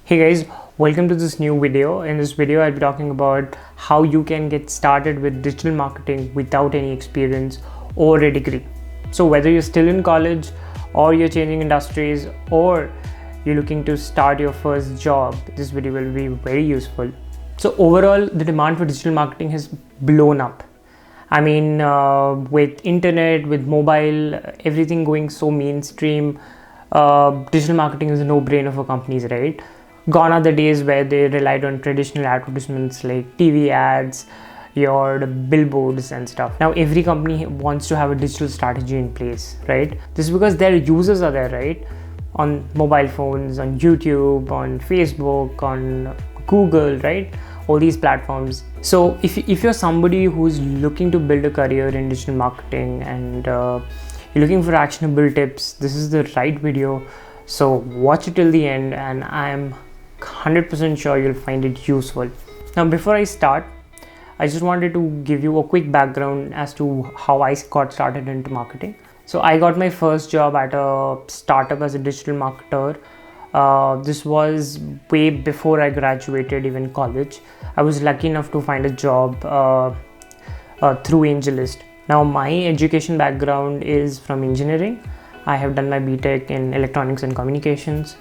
Hey guys, welcome to this new video. In this video, I'll be talking about how you can get started with digital marketing without any experience or a degree. So whether you're still in college or you're changing industries or you're looking to start your first job, this video will be very useful. So overall, the demand for digital marketing has blown up. I mean, with internet, with mobile, everything going so mainstream, digital marketing is a no-brainer for companies, right? Gone are the days where they relied on traditional advertisements like TV ads, your billboards and stuff. Now every company wants to have a digital strategy in place, right? This is because their users are there, right? On mobile phones, on YouTube, on Facebook, on Google, right? All these platforms. So if you're somebody who's looking to build a career in digital marketing and you're looking for actionable tips, this is the right video. So watch it till the end and I'm 100% sure you'll find it useful. Now before I start, I just wanted to give you a quick background as to how I got started into marketing. So I got my first job at a startup as a digital marketer. This was way before I graduated even college. I was lucky enough to find a job through AngelList. Now my education background is from engineering. I have done my BTech in electronics and communications.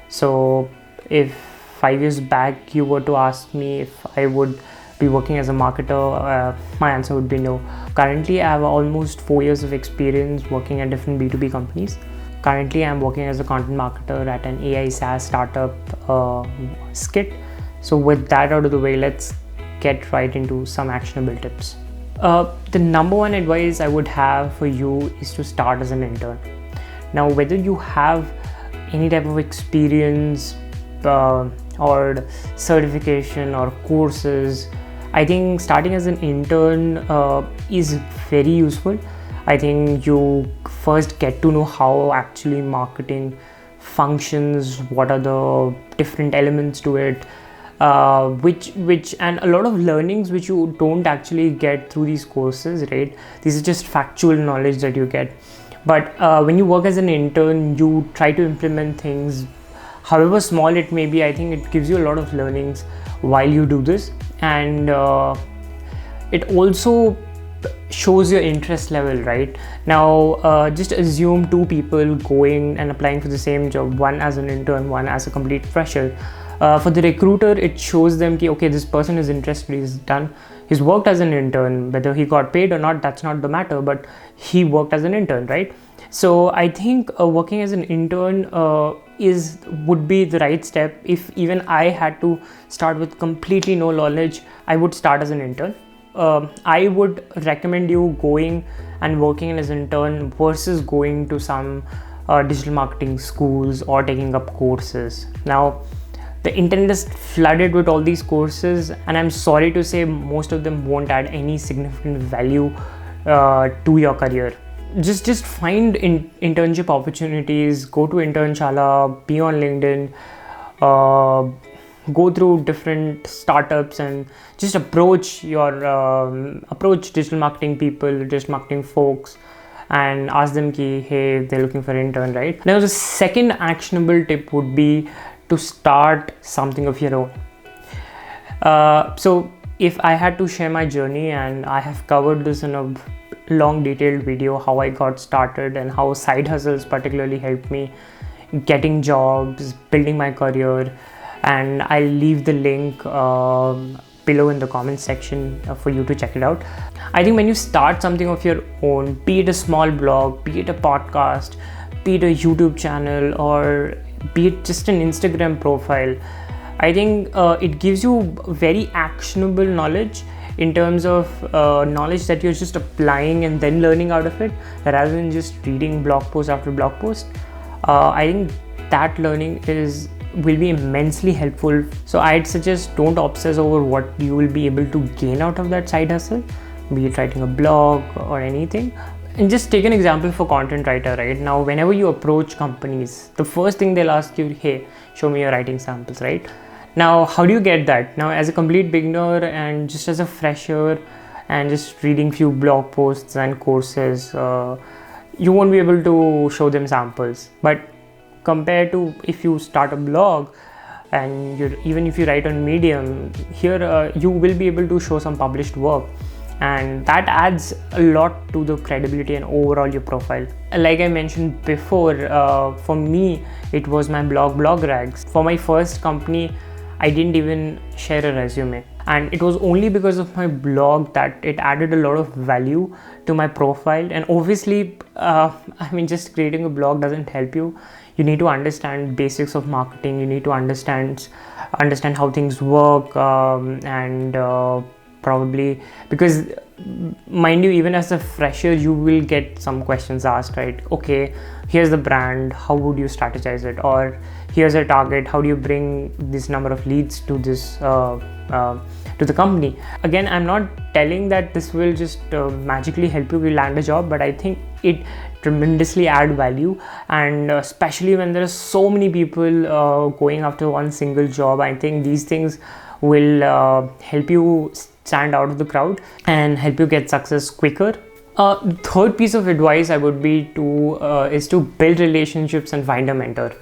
So if 5 years back you were to ask me if I would be working as a marketer, my answer would be no. Currently I have almost 4 years of experience working at different B2B companies. Currently I'm working as a content marketer at an AI SaaS startup, Skit. So with that out of the way, let's get right into some actionable tips. The number one advice I would have for you is to start as an intern. Now whether you have any type of experience or certification or courses, I think starting as an intern is very useful. I think you first get to know how actually marketing functions, what are the different elements to it, which and a lot of learnings which you don't actually get through these courses, right? These are just factual knowledge that you get. But when you work as an intern, you try to implement things, however small it may be. I think it gives you a lot of learnings while you do this, and it also shows your interest level, right? Now just assume two people going and applying for the same job, one as an intern, one as a complete fresher. For the recruiter, it shows them that okay, this person is interested, he's worked as an intern. Whether he got paid or not, that's not the matter, but he worked as an intern, right? So I think working as an intern would be the right step. If even I had to start with completely no knowledge, I would start as an intern. I would recommend you going and working as an intern versus going to some digital marketing schools or taking up courses. Now the internet is flooded with all these courses, and I'm sorry to say most of them won't add any significant value to your career. Just find internship opportunities, go to Internshala, be on LinkedIn, go through different startups and just approach digital marketing people, digital marketing folks, and ask them ki, hey, they're looking for an intern, right? Now the second actionable tip would be to start something of your own. So if I had to share my journey, and I have covered this in a long detailed video, how I got started and how side hustles particularly helped me getting jobs, building my career, and I'll leave the link below in the comment section for you to check it out. I think when you start something of your own, be it a small blog, be it a podcast, be it a YouTube channel, or be it just an Instagram profile, I think it gives you very actionable knowledge in terms of knowledge that you're just applying and then learning out of it, rather than just reading blog post after blog post. I think that learning will be immensely helpful. So I'd suggest don't obsess over what you will be able to gain out of that side hustle, be it writing a blog or anything. And just take an example for content writer, right? Now whenever you approach companies, the first thing they'll ask you, hey, show me your writing samples, right? Now how do you get that? Now as a complete beginner and just as a fresher and just reading few blog posts and courses, you won't be able to show them samples. But compared to if you start a blog, and even if you write on Medium, here you will be able to show some published work, and that adds a lot to the credibility and overall your profile. Like I mentioned before, for me it was my blog rags. For my first company, I didn't even share a resume, and it was only because of my blog that it added a lot of value to my profile. And obviously, just creating a blog doesn't help you. You need to understand basics of marketing. You need to understand how things work, and probably, because mind you, even as a fresher, you will get some questions asked, right? Okay, here's the brand, how would you strategize it? Or here's a target, how do you bring this number of leads to this to the company? Again, I'm not telling that this will just magically help you land a job, but I think it tremendously add value, and especially when there are so many people going after one single job, I think these things will help you stand out of the crowd and help you get success quicker. The third piece of advice I would be is to build relationships and find a mentor.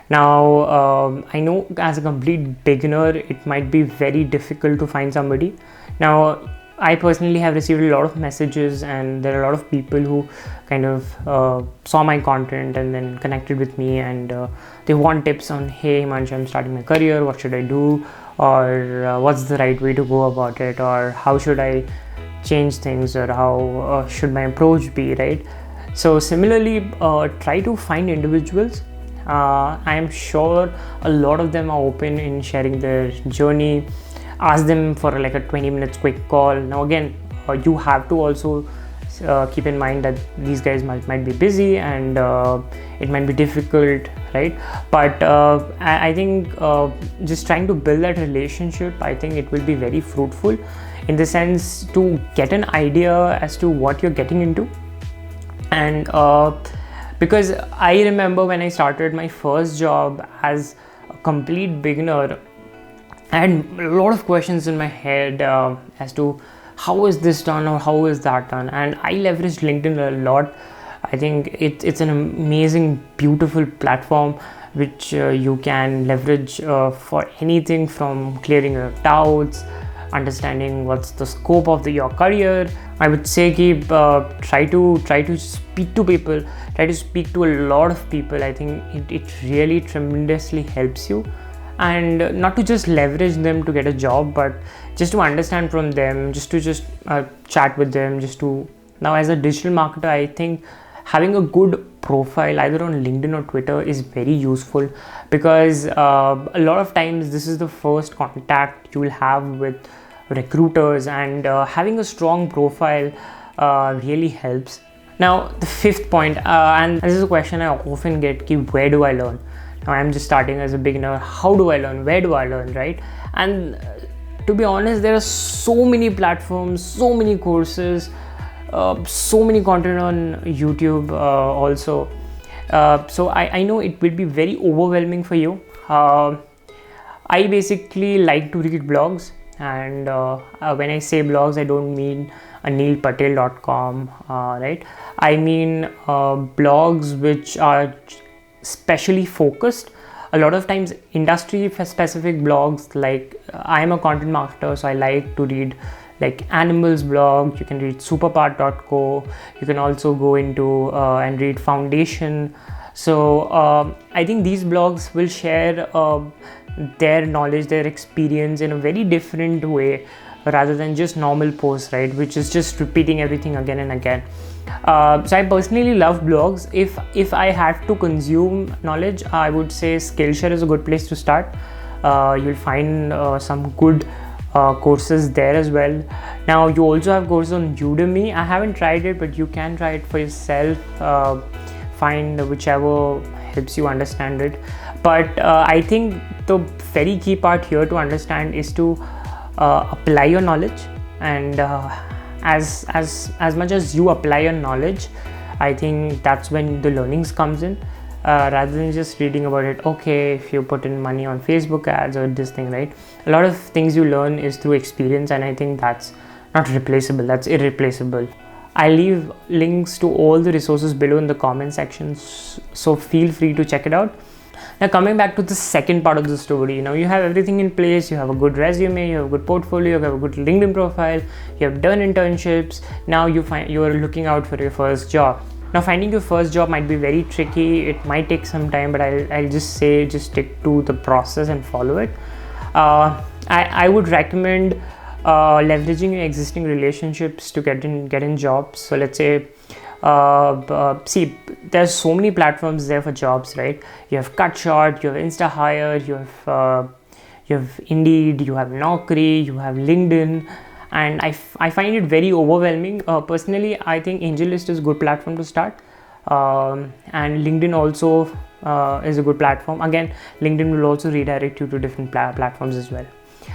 Now, I know as a complete beginner, it might be very difficult to find somebody. Now, I personally have received a lot of messages, and there are a lot of people who kind of saw my content and then connected with me, and they want tips on, hey Himanshu, I'm starting my career, what should I do, or what's the right way to go about it, or how should I change things, or how should my approach be, right? So similarly, try to find individuals. I am sure a lot of them are open in sharing their journey. Ask them for like a 20 minutes quick call. Now again, you have to also keep in mind that these guys might be busy, and it might be difficult, right? But I think just trying to build that relationship, I think it will be very fruitful, in the sense to get an idea as to what you're getting into. And because I remember when I started my first job as a complete beginner, I had a lot of questions in my head as to how is this done or how is that done, and I leveraged LinkedIn a lot. I think it's an amazing, beautiful platform which you can leverage for anything from clearing your doubts, understanding what's the scope of your career. I would say try to speak to people, try to speak to a lot of people. I think it really tremendously helps you. And not to just leverage them to get a job, but just to understand from them, just to chat with them, now as a digital marketer, I think having a good profile either on LinkedIn or Twitter is very useful, because a lot of times this is the first contact you will have with recruiters, and having a strong profile really helps. Now the fifth point, and this is a question I often get, where do I learn? Now I'm just starting as a beginner. How do I learn? Where do I learn, right? And to be honest, there are so many platforms, so many courses, so many content on YouTube also. So I know it will be very overwhelming for you. I basically like to read blogs, and when I say blogs, I don't mean neilpatel.com, right? I mean blogs which are specially focused. A lot of times industry specific blogs, like I'm a content marketer, so I like to read like Animals blog. You can read superpart.co. You can also go into and read Foundation. So I think these blogs will share their knowledge, their experience in a very different way, rather than just normal posts, right, which is just repeating everything again and again. So I personally love blogs. If I had to consume knowledge, I would say Skillshare is a good place to start. You'll find some good courses there as well. Now you also have courses on Udemy. I haven't tried it, but you can try it for yourself. Find whichever helps you understand it. But I think the very key part here to understand is to apply your knowledge, and as much as you apply your knowledge, I think that's when the learnings comes in, rather than just reading about it. Okay, if you put in money on Facebook ads or this thing, right? A lot of things you learn is through experience, and I think that's not replaceable, that's irreplaceable. I'll leave links to all the resources below in the comment section, so feel free to check it out. Now coming back to the second part of the story, you have everything in place, you have a good resume, you have a good portfolio, you have a good LinkedIn profile, you have done internships. Now you are looking out for your first job. Now finding your first job might be very tricky, it might take some time, but I'll just say just stick to the process and follow it. I would recommend leveraging your existing relationships to get in jobs. So let's say see, there's so many platforms there for jobs, right? You have CutShort, you have InstaHire, you have Indeed, you have Naukri, you have LinkedIn, and I find it very overwhelming. Personally, I think AngelList is a good platform to start, and LinkedIn also is a good platform. Again, LinkedIn will also redirect you to different platforms as well.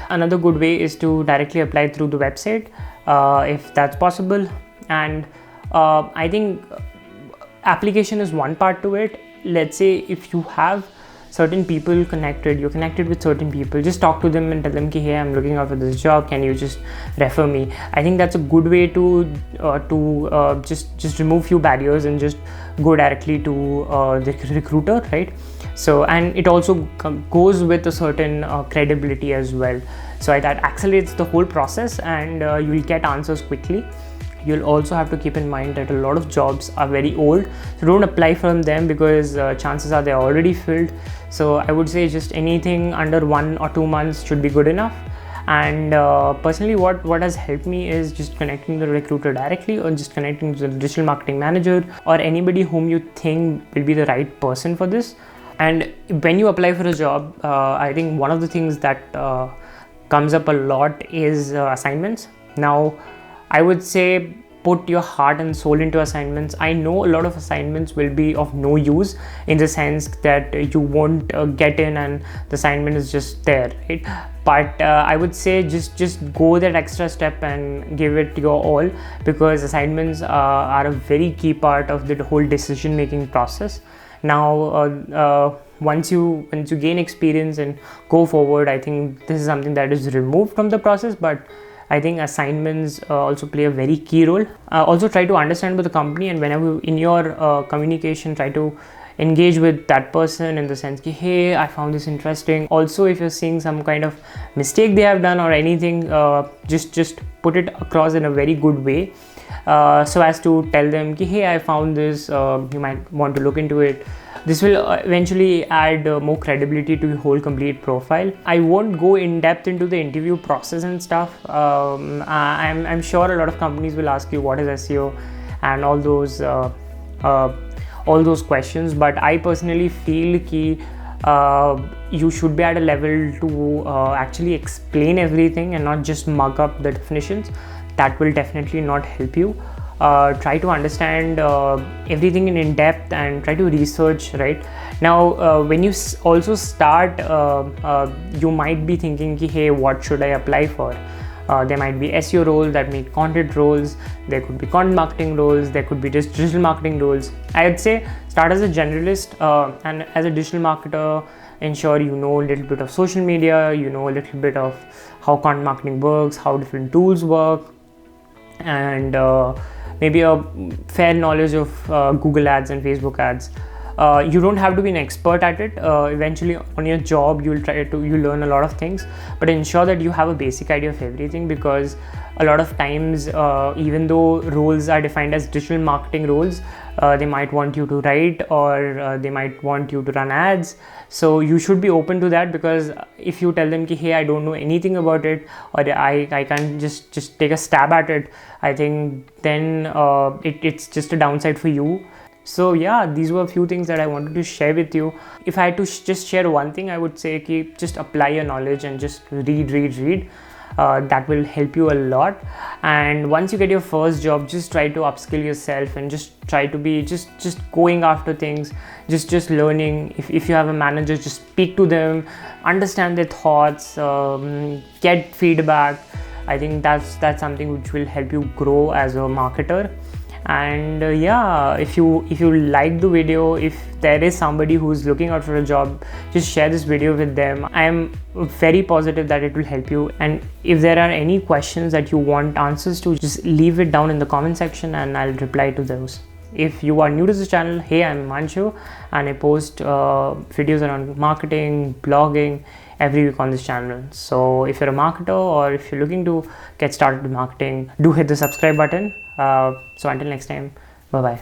Another good way is to directly apply through the website, if that's possible. And I think application is one part to it. Let's say if you have certain people connected, you're connected with certain people, just talk to them and tell them, hey, I'm looking out for this job, can you just refer me? I think that's a good way to just remove few barriers and just go directly to the recruiter, right? So, and it also goes with a certain credibility as well. So that accelerates the whole process, and you'll get answers quickly. You'll also have to keep in mind that a lot of jobs are very old, so don't apply from them because chances are they're already filled. So I would say just anything under 1 or 2 months should be good enough. And personally, what has helped me is just connecting the recruiter directly, or just connecting to the digital marketing manager or anybody whom you think will be the right person for this. And when you apply for a job, I think one of the things that comes up a lot is assignments. Now, I would say put your heart and soul into assignments. I know a lot of assignments will be of no use, in the sense that you won't get in and the assignment is just there, right? But I would say just go that extra step and give it your all, because assignments are a very key part of the whole decision making process. Now once you gain experience and go forward, I think this is something that is removed from the process, but I think assignments also play a very key role. Also try to understand about the company, and whenever in your communication, try to engage with that person in the sense that, hey, I found this interesting. Also, if you're seeing some kind of mistake they have done or anything, just put it across in a very good way, so as to tell them, hey, I found this, you might want to look into it. This will eventually add more credibility to your whole complete profile. I won't go in depth into the interview process and stuff. I'm sure a lot of companies will ask you what is SEO and all those questions, but I personally feel that you should be at a level to actually explain everything and not just mug up the definitions. That will definitely not help you. Try to understand everything in depth and try to research, right? Now when you also start, you might be thinking, hey, what should I apply for? There might be SEO roles, that mean content roles, there could be content marketing roles, there could be just digital marketing roles. I would say start as a generalist, and as a digital marketer, ensure you know a little bit of social media, you know a little bit of how content marketing works, how different tools work, and maybe a fair knowledge of Google ads and Facebook ads. You don't have to be an expert at it. Eventually on your job you learn a lot of things, but ensure that you have a basic idea of everything, because a lot of times even though roles are defined as digital marketing roles, they might want you to write, or they might want you to run ads. So you should be open to that, because if you tell them, hey, I don't know anything about it, or I can't just take a stab at it, I think then it's just a downside for you. So yeah, these were a few things that I wanted to share with you. If I had to just share one thing, I would say just apply your knowledge and just read. That will help you a lot. And once you get your first job, just try to upskill yourself and just try to be just going after things, just learning. If you have a manager, just speak to them, understand their thoughts, get feedback. I think that's something which will help you grow as a marketer. And yeah, if you like the video, if there is somebody who's looking out for a job, just share this video with them. I am very positive that it will help you. And if there are any questions that you want answers to, just leave it down in the comment section and I'll reply to those. If you are new to this channel, hey, I'm Manshu, and I post videos around marketing, blogging every week on this channel. So if you're a marketer or if you're looking to get started with marketing, do hit the subscribe button. So until next time, bye bye.